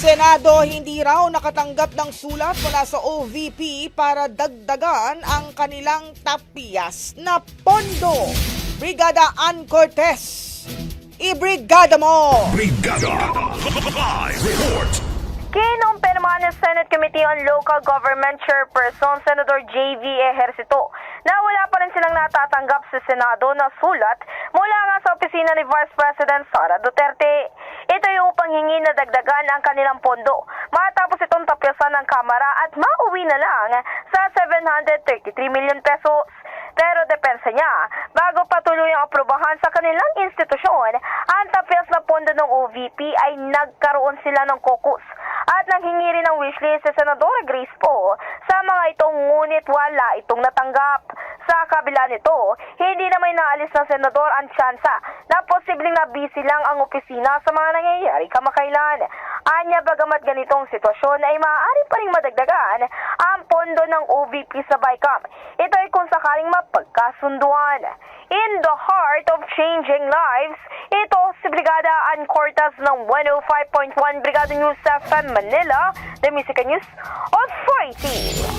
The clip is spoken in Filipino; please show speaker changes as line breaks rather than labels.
Senado hindi raw nakatanggap ng sulat mula sa OVP para dagdagan ang kanilang tapiyas na pondo. Brigada Ann Cortez, ibrigada mo!
Brigada Live Report.
Kinumpirma naman ng Senate Committee on Local Government Chairperson Senator J.V. Ejercito na wala pa rin silang natatanggap sa Senado na sulat mula nga sa opisina ni Vice President Sara Duterte. Ito yung upang hingi na dagdagan ang kanilang pondo matapos itong tapyasan ng Kamara at mauwi na lang sa 733 million pesos. Pero depensa niya, bago patuloy ang aprobahan sa kanilang institusyon, ang tapyas na pondo ng OVP ay nagkaroon sila ng caucus at nanghingi rin ng wishlist sa Senadora Grace Poe sa mga itong ngunit wala itong natanggap. Sa kabila nito, hindi na may naalis ng senador ang tsansa na posibleng nabisi lang ang opisina sa mga nangyayari kamakailan. Anya bagamat ganitong sitwasyon ay maaari pa rin madagdagan ang pondo ng OVP sa BICAM. Ito ay kung sakaling mapagkasunduan. In the heart of changing lives, ito si Brigada Ann Cortez ng 105.1 Brigada News FM Manila, the Music News Authority.